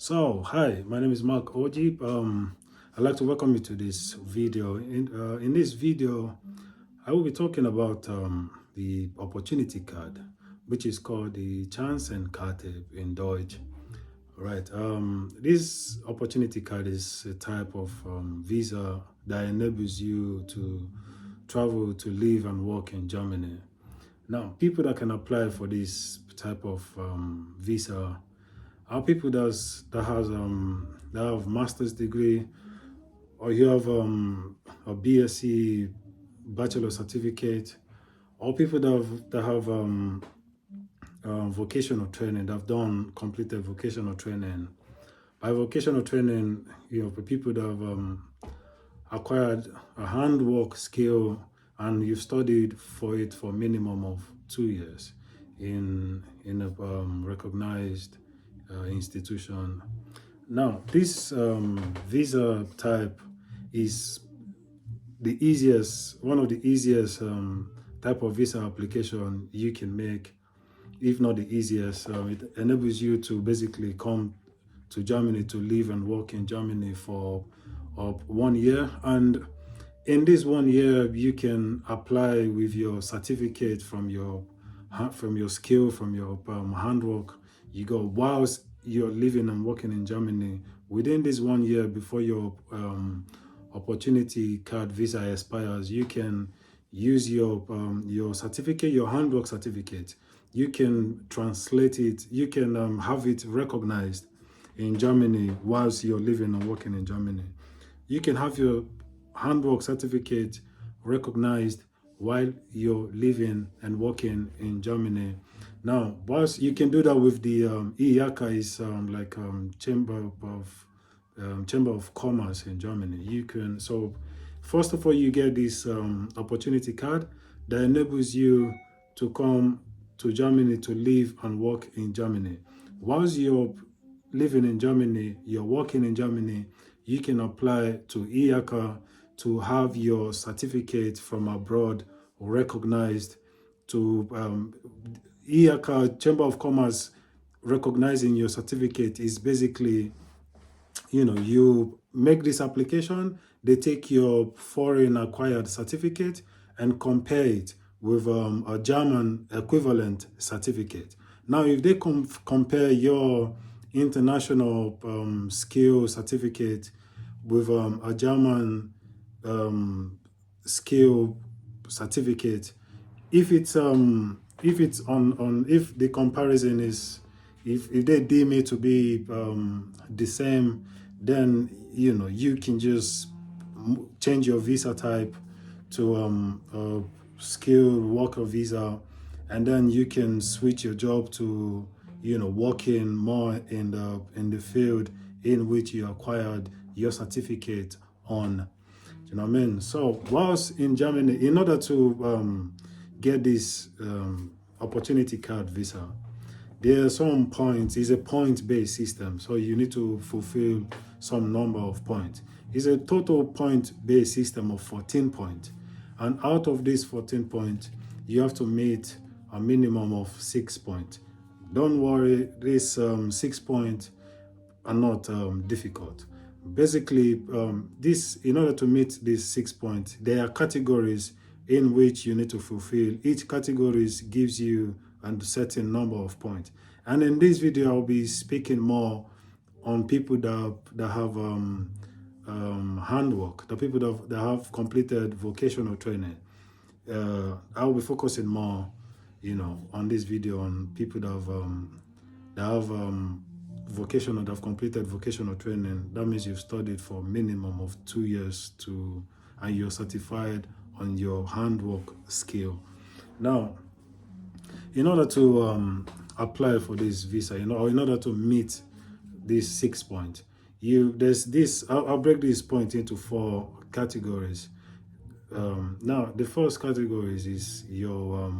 So, hi, my name is Mark Oji. I'd like to welcome you to this video. In this video, I will be talking about the opportunity card, which is called the Chancenkarte in Deutsch. Right. This opportunity card is a type of visa that enables you to travel, to live and work in Germany. Now, people that can apply for this type of visa are people that have master's degree, or you have a BSc bachelor certificate, or people that have vocational training, that have done completed vocational training. By vocational training, for people that have acquired a handwork skill and you've studied for it for a minimum of 2 years in a recognized institution. Now, this visa type is one of the easiest type of visa application you can make, if not the easiest. It enables you to basically come to Germany to live and work in Germany for 1 year. And in this 1 year, you can apply with your certificate from your skill, from your handwork. You go whilst you're living and working in Germany. Within this 1 year before your opportunity card visa expires, you can use your certificate, your handwork certificate. You can translate it. You can have it recognized in Germany whilst you're living and working in Germany. You can have your handwork certificate recognized while you're living and working in Germany. Now, whilst you can do that with the IACA, is like Chamber of Commerce in Germany. You can, so first of all, you get this opportunity card that enables you to come to Germany to live and work in Germany. Whilst you're living in Germany, you're working in Germany, you can apply to IACA to have your certificate from abroad recognized, to IACA Chamber of Commerce recognizing your certificate is basically, you make this application, they take your foreign acquired certificate and compare it with a German equivalent certificate. Now, if they compare your international skill certificate with a German skill certificate, if the comparison is, if they deem it to be the same, then you can just change your visa type to a skilled worker visa, and then you can switch your job to working more in the field in which you acquired your certificate on. You know what I mean? So whilst in Germany, in order to get this opportunity card visa, there are some points. It's a point-based system, so you need to fulfill some number of points. It's a total point-based system of 14 points, and out of these 14 points, you have to meet a minimum of 6 points. Don't worry, these 6 points are not difficult. Basically, in order to meet these 6 points, there are categories in which you need to fulfill. Each category gives you a certain number of points. And in this video, I'll be speaking more on people that have handwork, the people that have completed vocational training. I'll be focusing more, on this video on people that have that have completed vocational training. That means you've studied for a minimum of 2 years and you're certified on your handwork skill. Now, in order to apply for this visa, or in order to meet these 6 points, there's this. I'll break this point into 4 categories. Now, the first category is your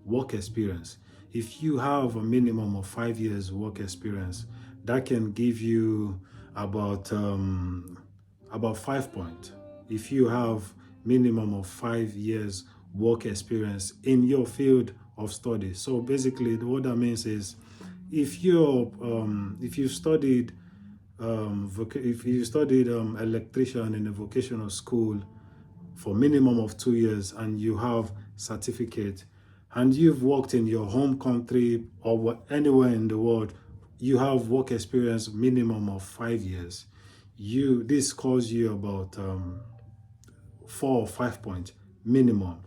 work experience. If you have a minimum of 5 years work experience, that can give you about 5 points. If you have minimum of 5 years work experience in your field of study. So basically, what that means is, if you've studied if you studied electrician in a vocational school for minimum of 2 years and you have certificate, and you've worked in your home country or anywhere in the world, you have work experience minimum of 5 years. This scores you about 4 or 5 points minimum.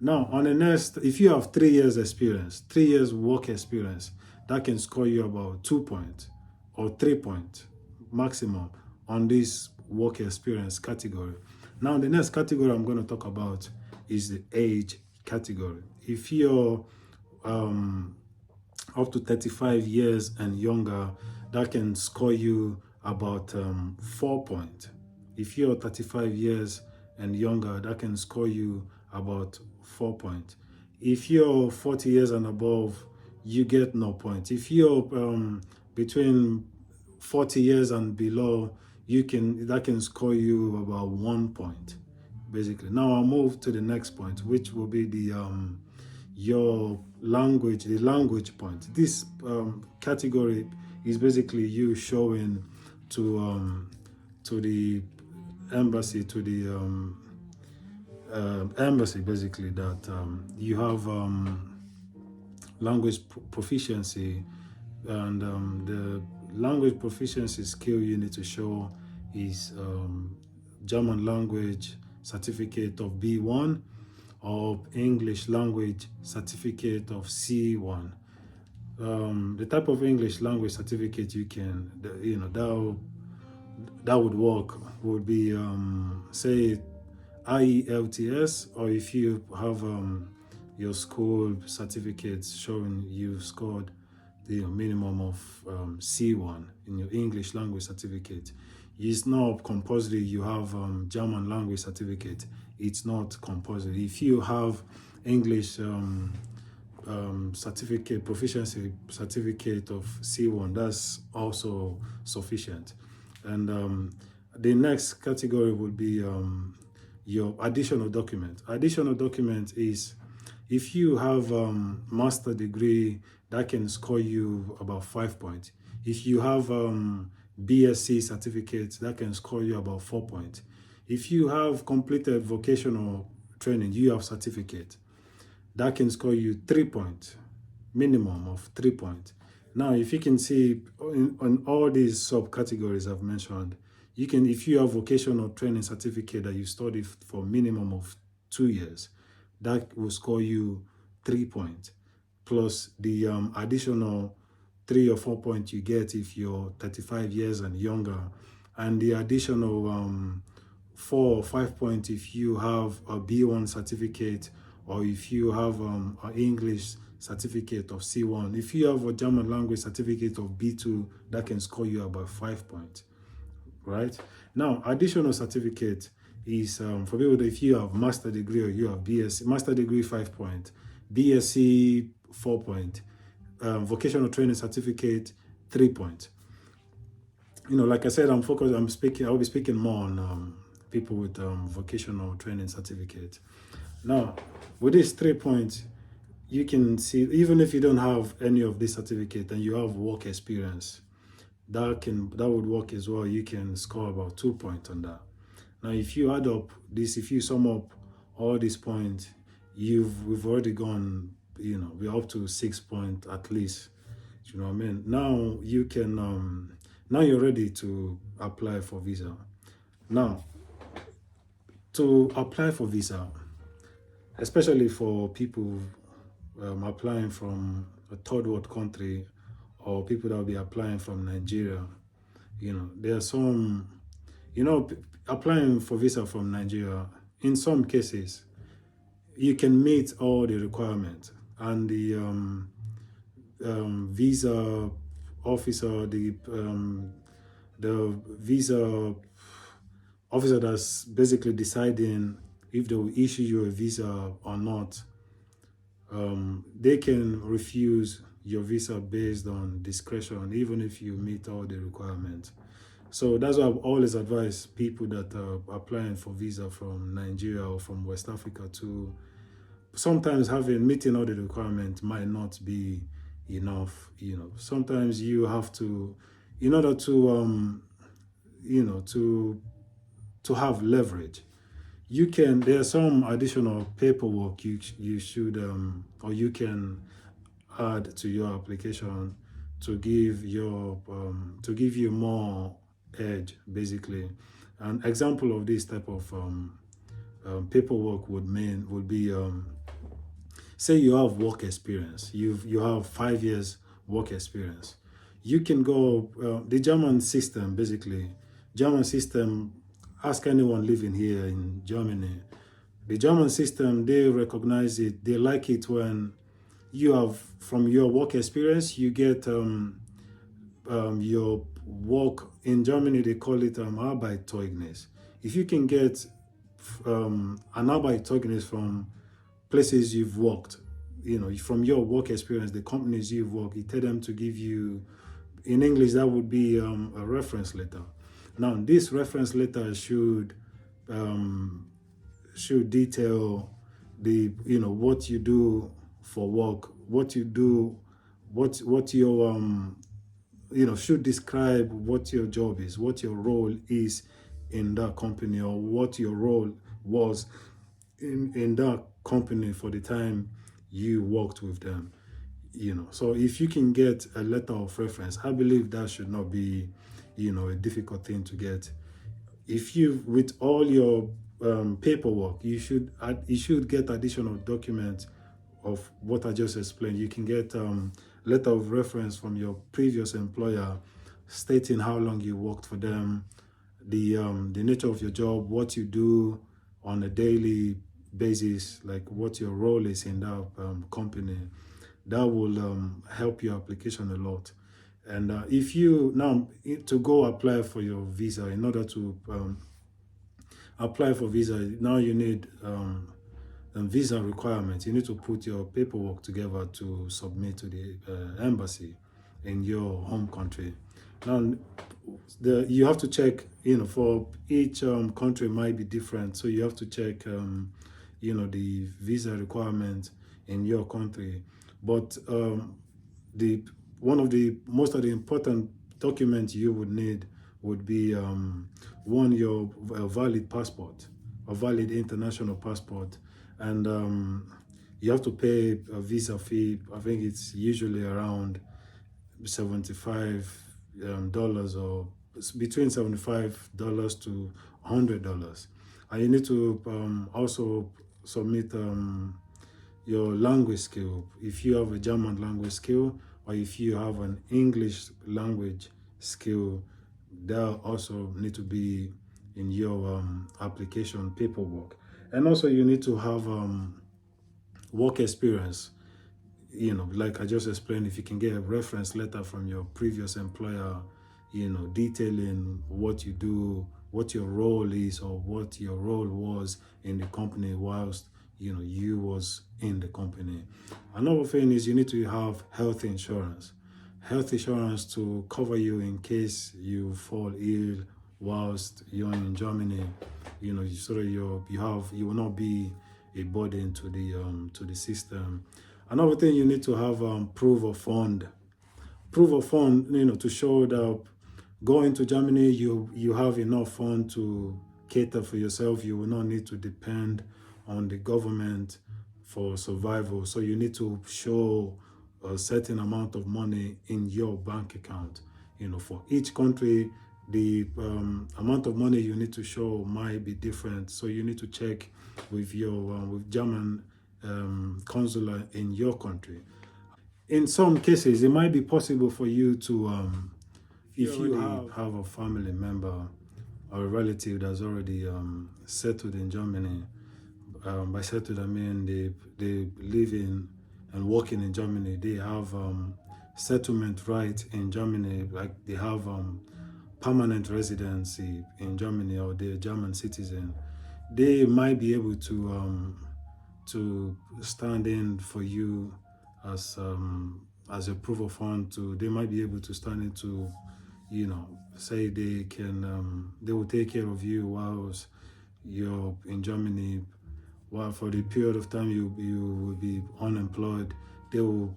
Now, on the next, if you have 3 years experience, 3 years work experience, that can score you about 2 points or 3 points maximum on this work experience category. Now, the next category I'm going to talk about is the age category. If you're up to 35 years and younger, that can score you about 4 points. If you're 35 years and younger, that can score you about 4 points. If you're 40 years and above, you get no point. If you're between 40 years and below, that can score you about 1 point, basically. Now I'll move to the next point, which will be the your language, the language point. This category is basically you showing to the embassy, embassy basically, that you have language proficiency, and the language proficiency skill you need to show is German language certificate of B1 or English language certificate of C1. The type of English language certificate you can, that would work would be say IELTS, or if you have your school certificates showing you've scored the minimum of C1 in your English language certificate. It's not compulsory you have German language certificate. It's not compulsory. If you have English certificate, proficiency certificate of C1, that's also sufficient. And the next category would be your additional document. Additional document is if you have master degree, that can score you about 5 points. If you have BSc certificate, that can score you about 4 points. If you have completed vocational training, you have certificate, that can score you 3 points, minimum of 3 points. Now, if you can see on all these subcategories I've mentioned, you can, if you have vocational training certificate that you studied for minimum of 2 years, that will score you 3 points, plus the additional 3 or 4 points you get if you're 35 years and younger, and the additional 4 or 5 points if you have a B1 certificate, or if you have an English certificate of C1. If you have a German language certificate of B2, that can score you about 5 points, right? Now, additional certificate is for people that if you have master degree or you have BSc, master degree 5 points, BSc 4 points, vocational training certificate 3 points. Like I said, I'll be speaking more on people with vocational training certificate. Now, with these 3 points, you can see, even if you don't have any of this certificate and you have work experience, that would work as well. You can score about 2 points on that. Now, if you add up this, if you sum up all these points, we've already gone, we're up to 6 points at least. You know what I mean? Now you can, now you're ready to apply for visa. Now, to apply for visa, especially for people applying from a third world country, or people that will be applying from Nigeria, there are some, applying for visa from Nigeria, in some cases, you can meet all the requirements, and the visa officer, the visa officer that's basically deciding if they will issue you a visa or not, they can refuse your visa based on discretion, even if you meet all the requirements. So that's why I've always advised people that are applying for visa from Nigeria or from West Africa to sometimes meeting all the requirements might not be enough. Sometimes you have to, in order to to have leverage. You can There's some additional paperwork you should or you can add to your application to give you more edge, basically. An example of this type of paperwork would be, say you have work experience, you have 5 years work experience. You can go the German system, basically. German system, ask anyone living here in Germany. The German system, they recognize it, they like it when you have, from your work experience, you get your work in Germany, they call it Arbeitszeugnis. If you can get an Arbeitszeugnis from places you've worked, from your work experience, the companies you've worked, you tell them to give you, in English, that would be a reference letter. Now, this reference letter should detail what you do for work, what you do, what your should describe what your job is, what your role is in that company, or what your role was in that company for the time you worked with them. So if you can get a letter of reference, I believe that should not be a difficult thing to get. If you, with all your paperwork, you should get additional documents of what I just explained. You can get letter of reference from your previous employer stating how long you worked for them, the nature of your job, what you do on a daily basis, like what your role is in that company. That will help your application a lot. And if you now, to go apply for your visa, in order to apply for visa, now you need visa requirements. You need to put your paperwork together to submit to the embassy in your home country. Now, you have to check, for each country might be different. So you have to check, the visa requirements in your country. But the one of the most of the important documents you would need would be one, your valid passport, a valid international passport, and you have to pay a visa fee. I think it's usually around $75 or between $75 to $100, and you need to also submit your language skill. If you have a German language skill, or if you have an English language skill, that also need to be in your application paperwork. And also you need to have work experience. Like I just explained, if you can get a reference letter from your previous employer, detailing what you do, what your role is, or what your role was in the company whilst you was in the company. Another thing is you need to have health insurance to cover you in case you fall ill whilst you're in Germany. So that you will not be a burden to the system. Another thing, you need to have proof of fund, to show that going to Germany, you have enough fund to cater for yourself. You will not need to depend on the government for survival. So you need to show a certain amount of money in your bank account. For each country, the amount of money you need to show might be different. So you need to check with your with German consular in your country. In some cases, it might be possible for you to, if you have a family member or a relative that's already settled in Germany. By settled, I mean they live in and working in Germany. They have settlement right in Germany, like they have permanent residency in Germany, or they're German citizen. They might be able to stand in for you as a proof of fund. They might be able to stand in to, say they will take care of you whilst you're in Germany. While for the period of time you will be unemployed, they will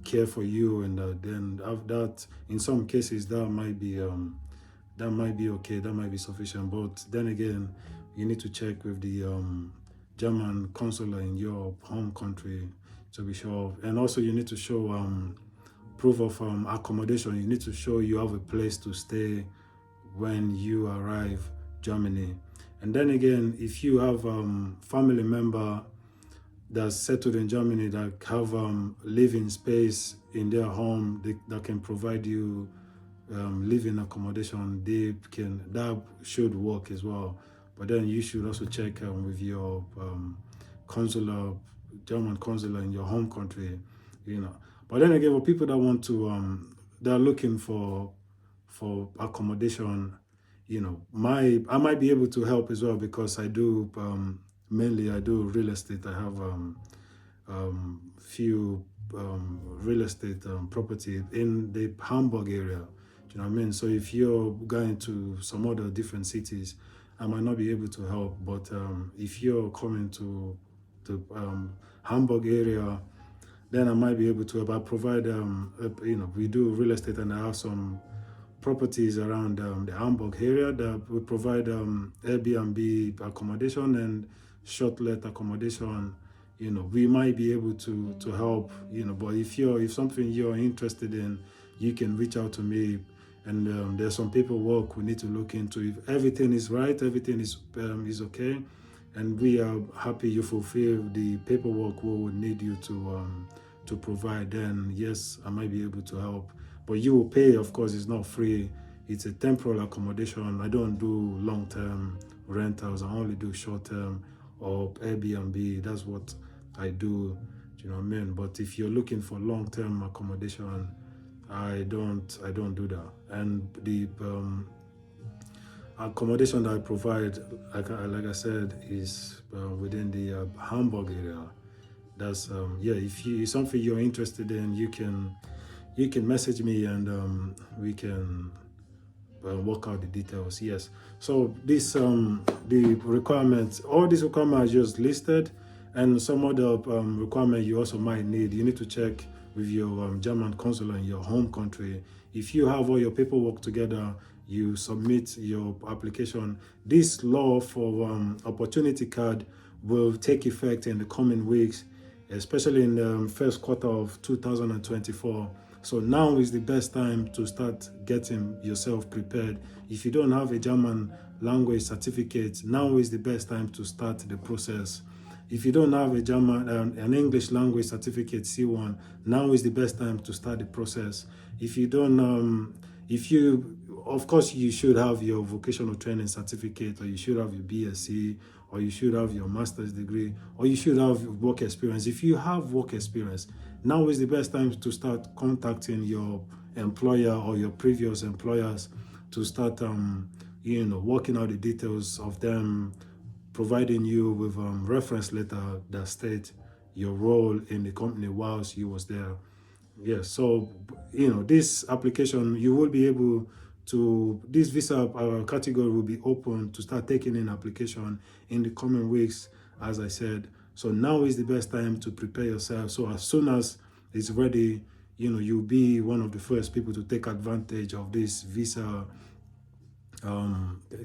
care for you, and then that in some cases that might be that might be okay, that might be sufficient. But then again, you need to check with the German consular in your home country to be sure. And also you need to show proof of accommodation. You need to show you have a place to stay when you arrive Germany. And then again, if you have family member that's settled in Germany that have living space in their home, that can provide you living accommodation, that should work as well. But then you should also check with your consular, German consular in your home country, you know. But then again, for people that want to, they're looking for accommodation, you know, I might be able to help as well, because I do mainly I do real estate. I have few real estate property in the Hamburg area. Do you know what I mean? So if you're going to some other different cities, I might not be able to help. But if you're coming to the Hamburg area, then I might be able to help. I provide, you know, we do real estate, and I have some properties around the Hamburg area that we provide Airbnb accommodation and short-let accommodation. You know, we might be able to help, you know. But if something you're interested in, you can reach out to me, and there's some paperwork we need to look into. If everything is right, everything is okay, and we are happy you fulfill the paperwork we would need you to provide, then yes, I might be able to help. But you will pay, of course. It's not free. It's a temporal accommodation. I don't do long-term rentals. I only do short-term or Airbnb. That's what I do. Do you know what I mean? But if you're looking for long-term accommodation, I don't do that. And the accommodation that I provide, like I said, is within the Hamburg area. That's yeah. If something you're interested in, you can message me, and we can work out the details. Yes. So this the requirements, all these requirements I just listed, and some other requirement you also might need. You need to check with your German consular in your home country. If you have all your paperwork together, you submit your application. This law for opportunity card will take effect in the coming weeks, especially in the first quarter of 2024. So now is the best time to start getting yourself prepared. If you don't have a German language certificate, now is the best time to start the process. If you don't have an English language certificate, C1, now is the best time to start the process. If you don't, of course, you should have your vocational training certificate, or you should have your BSc, or you should have your master's degree, or you should have work experience. If you have work experience, now is the best time to start contacting your employer or your previous employers to start, working out the details of them providing you with reference letter that state your role in the company whilst you was there. Yes, so this application, you will be able to, this visa category will be open to start taking in application in the coming weeks, as I said. So now is the best time to prepare yourself. So as soon as it's ready, you'll be one of the first people to take advantage of this visa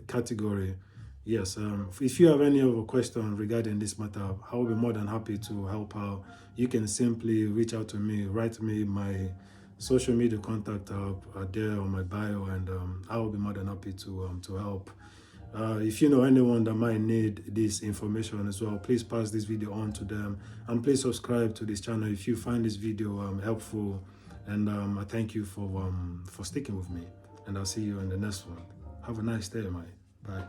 category. Yes, if you have any other question regarding this matter, I will be more than happy to help out. You can simply reach out to me, write me. My social media contact are there on my bio, and I will be more than happy to help. If you know anyone that might need this information as well, please pass this video on to them, and please subscribe to this channel if you find this video helpful. And I thank you for sticking with me, and I'll see you in the next one. Have a nice day, mate. Bye.